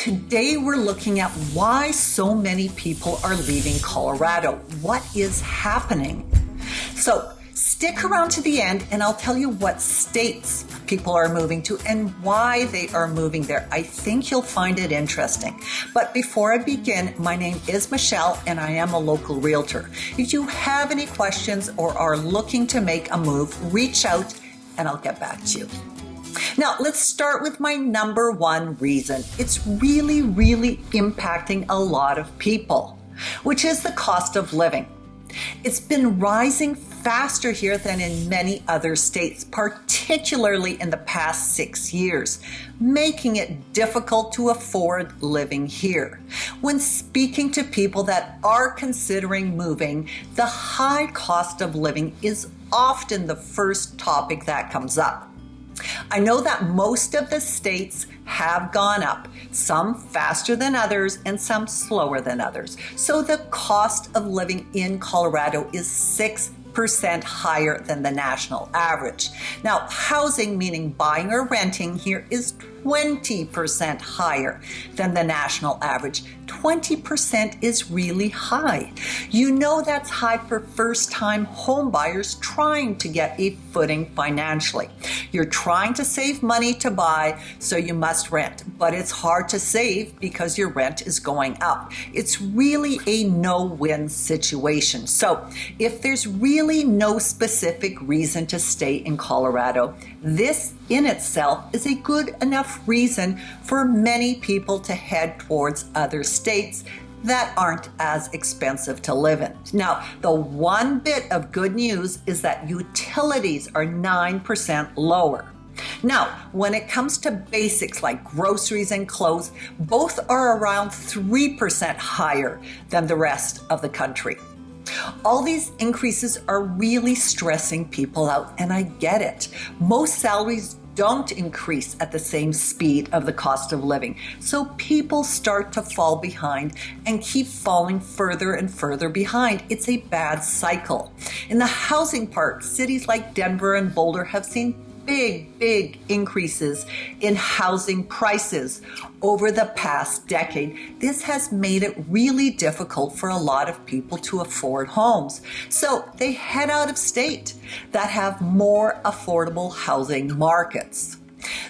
Today we're looking at why so many people are leaving Colorado. What is happening? So stick around to the end and I'll tell you what states people are moving to and why they are moving there. I think you'll find it interesting. But before I begin, my name is Michelle and I am a local realtor. If you have any questions or are looking to make a move, reach out and I'll get back to you. Now, let's start with my number one reason. It's really impacting a lot of people, which is the cost of living. It's been rising faster here than in many other states, particularly in the past 6 years, making it difficult to afford living here. When speaking to people that are considering moving, the high cost of living is often the first topic that comes up. I know that most of the states have gone up, some faster than others and some slower than others. So the cost of living in Colorado is 6% higher than the national average. Now, housing, meaning buying or renting here, is 20% higher than the national average. 20% is really high. You know that's high for first-time home buyers trying to get a footing financially. You're trying to save money to buy, so you must rent. But it's hard to save because your rent is going up. It's really a no-win situation. So if there's really no specific reason to stay in Colorado, this in itself is a good enough reason for many people to head towards other states that aren't as expensive to live in. Now, the one bit of good news is that utilities are 9% lower. Now, when it comes to basics like groceries and clothes, both are around 3% higher than the rest of the country. All these increases are really stressing people out, and I get it. Most salaries don't increase at the same speed of the cost of living, so people start to fall behind and keep falling further and further behind. It's a bad cycle. In the housing part, cities like Denver and Boulder have seen big increases in housing prices over the past decade. This has made it really difficult for a lot of people to afford homes. So they head out of state that have more affordable housing markets.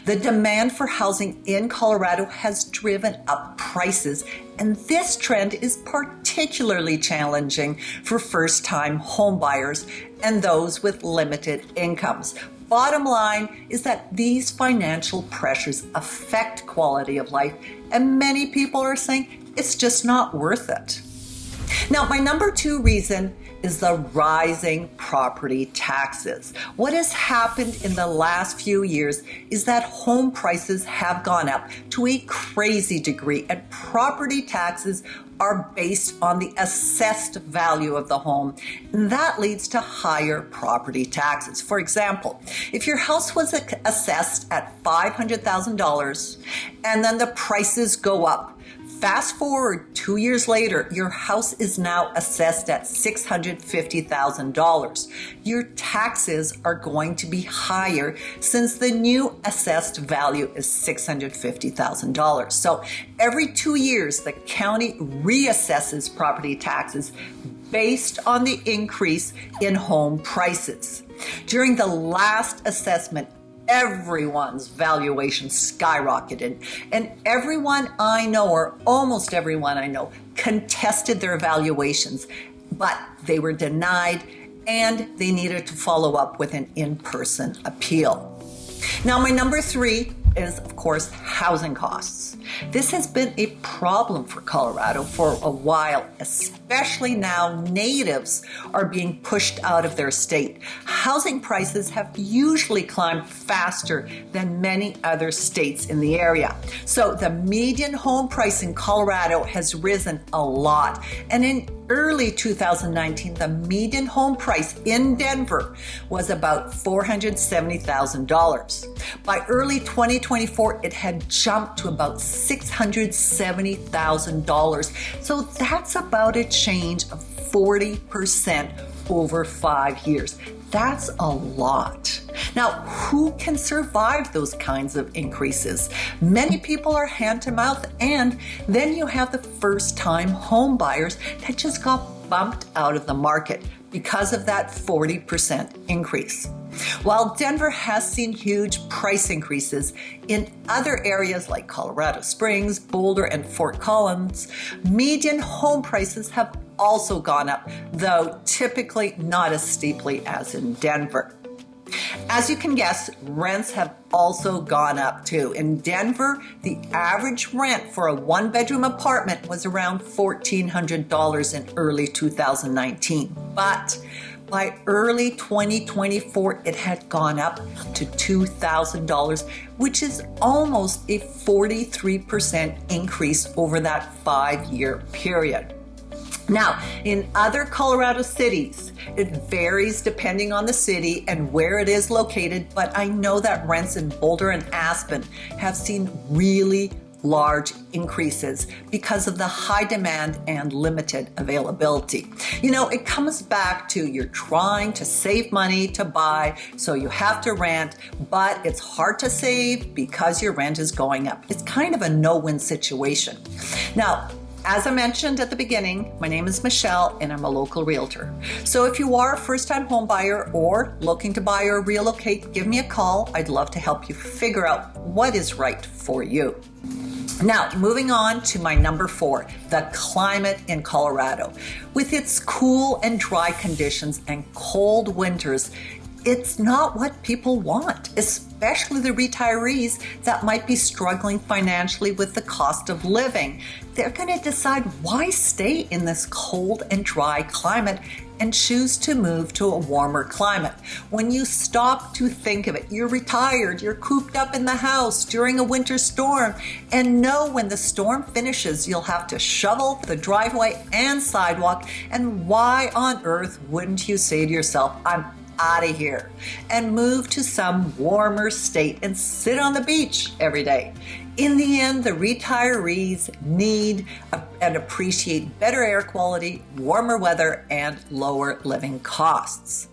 The demand for housing in Colorado has driven up prices, and this trend is particularly challenging for first-time home buyers and those with limited incomes. Bottom line is that these financial pressures affect quality of life, and many people are saying it's just not worth it. Now, my number two reason is the rising property taxes. What has happened in the last few years is that home prices have gone up to a crazy degree, and property taxes are based on the assessed value of the home. And that leads to higher property taxes. For example, if your house was assessed at $500,000 and then the prices go up, fast forward 2 years later, your house is now assessed at $650,000. Your taxes are going to be higher since the new assessed value is $650,000. So every 2 years, the county reassesses property taxes based on the increase in home prices. During the last assessment, everyone's valuation skyrocketed, and everyone I know, or almost everyone I know, contested their valuations, but they were denied and they needed to follow up with an in-person appeal. Now, my number three is, of course, housing costs. This has been a problem for Colorado for a while, especially now natives are being pushed out of their state. Housing prices have usually climbed faster than many other states in the area. So the median home price in Colorado has risen a lot. And in early 2019, the median home price in Denver was about $470,000. By early 2024, it had jumped to about $670,000. So that's about a change of 40% over 5 years. That's a lot. Now, who can survive those kinds of increases? Many people are hand to mouth, and then you have the first-time home buyers that just got bumped out of the market because of that 40% increase. While Denver has seen huge price increases, in other areas like Colorado Springs, Boulder, and Fort Collins, median home prices have also gone up, though typically not as steeply as in Denver. As you can guess, rents have also gone up too. In Denver, the average rent for a one-bedroom apartment was around $1,400 in early 2019. But by early 2024, it had gone up to $2,000, which is almost a 43% increase over that 5-year period. Now, in other Colorado cities, it varies depending on the city and where it is located, but I know that rents in Boulder and Aspen have seen really large increases because of the high demand and limited availability. You know, it comes back to you're trying to save money to buy, so you have to rent, but it's hard to save because your rent is going up. It's kind of a no-win situation. Now, as I mentioned at the beginning, my name is Michelle and I'm a local realtor. So if you are a first-time home buyer or looking to buy or relocate, give me a call. I'd love to help you figure out what is right for you. Now, moving on to my number 4, the climate in Colorado. With its cool and dry conditions and cold winters, it's not what people want, especially the retirees that might be struggling financially with the cost of living. They're going to decide why stay in this cold and dry climate and choose to move to a warmer climate. When you stop to think of it, you're retired, you're cooped up in the house during a winter storm, and know when the storm finishes, you'll have to shovel the driveway and sidewalk, and why on earth wouldn't you say to yourself, I'm out of here, and move to some warmer state and sit on the beach every day? In the end, the retirees need and appreciate better air quality, warmer weather, and lower living costs.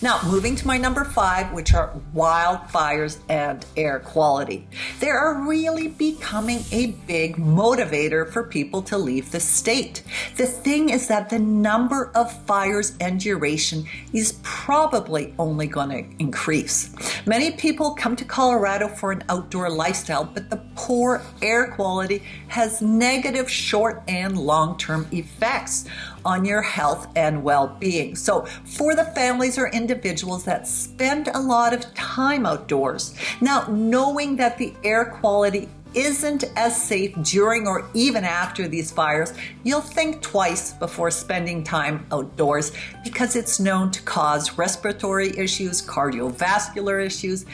Now, moving to my number 5, which are wildfires and air quality. They are really becoming a big motivator for people to leave the state. The thing is that the number of fires and duration is probably only going to increase. Many people come to Colorado for an outdoor lifestyle, but the poor air quality has negative short and long-term effects on your health and well-being. So for the families or individuals that spend a lot of time outdoors, now knowing that the air quality isn't as safe during or even after these fires, you'll think twice before spending time outdoors because it's known to cause respiratory issues, cardiovascular issues,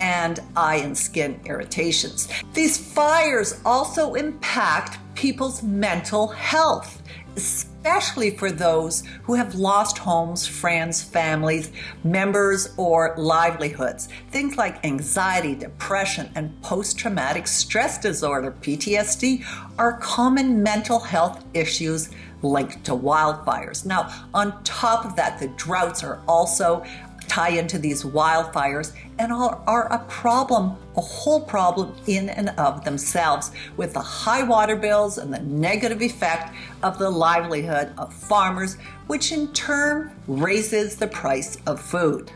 and eye and skin irritations. These fires also impact people's mental health, especially for those who have lost homes, friends, families, members, or livelihoods. Things like anxiety, depression, and post-traumatic stress disorder, PTSD, are common mental health issues linked to wildfires. Now, on top of that, the droughts are also tie into these wildfires and are a problem, a whole problem in and of themselves, with the high water bills and the negative effect of the livelihood of farmers, which in turn raises the price of food.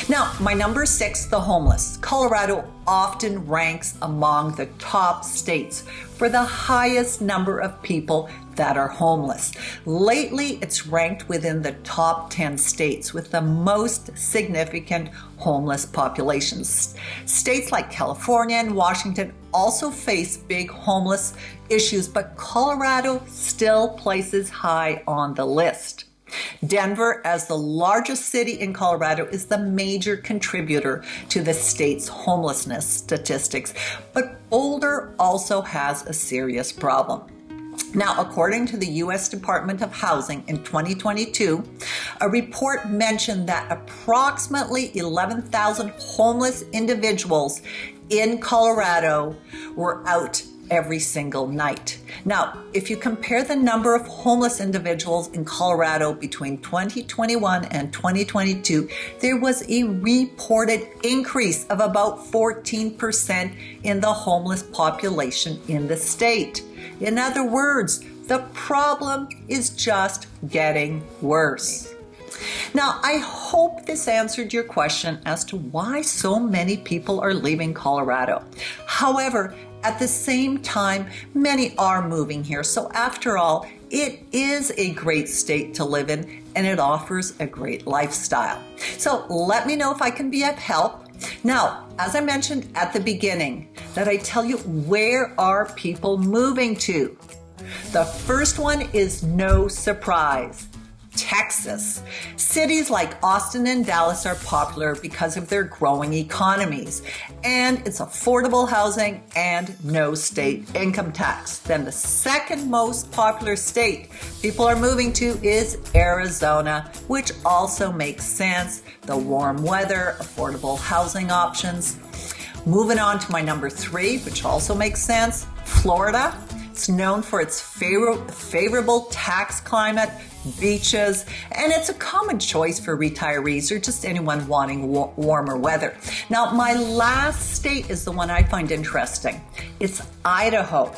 Now, my number 6, the homeless. Colorado often ranks among the top states for the highest number of people that are homeless. Lately, it's ranked within the top 10 states with the most significant homeless populations. States like California and Washington also face big homeless issues, but Colorado still places high on the list. Denver, as the largest city in Colorado, is the major contributor to the state's homelessness statistics, but Boulder also has a serious problem. Now, according to the U.S. Department of Housing in 2022, a report mentioned that approximately 11,000 homeless individuals in Colorado were out every single night. Now, if you compare the number of homeless individuals in Colorado between 2021 and 2022, there was a reported increase of about 14% in the homeless population in the state. In other words, the problem is just getting worse. Now, I hope this answered your question as to why so many people are leaving Colorado. However, at the same time, many are moving here. So after all, it is a great state to live in and it offers a great lifestyle. So let me know if I can be of help. Now, as I mentioned at the beginning, that I tell you, where are people moving to? The first one is no surprise. Texas. Cities like Austin and Dallas are popular because of their growing economies, and it's affordable housing and no state income tax. Then the second most popular state people are moving to is Arizona, which also makes sense. The warm weather, affordable housing options. Moving on to my number 3, which also makes sense, Florida. It's known for its favorable tax climate, beaches, and it's a common choice for retirees or just anyone wanting warmer weather. Now, my last state is the one I find interesting. It's Idaho.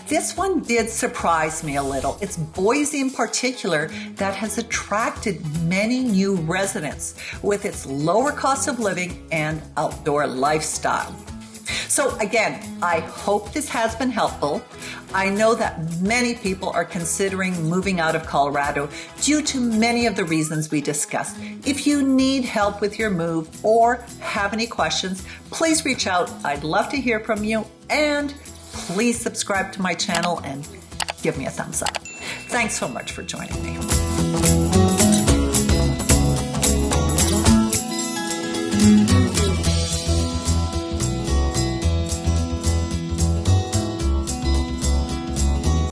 This one did surprise me a little. It's Boise in particular that has attracted many new residents with its lower cost of living and outdoor lifestyle. So again, I hope this has been helpful. I know that many people are considering moving out of Colorado due to many of the reasons we discussed. If you need help with your move or have any questions, please reach out. I'd love to hear from you, and please subscribe to my channel and give me a thumbs up. Thanks so much for joining me.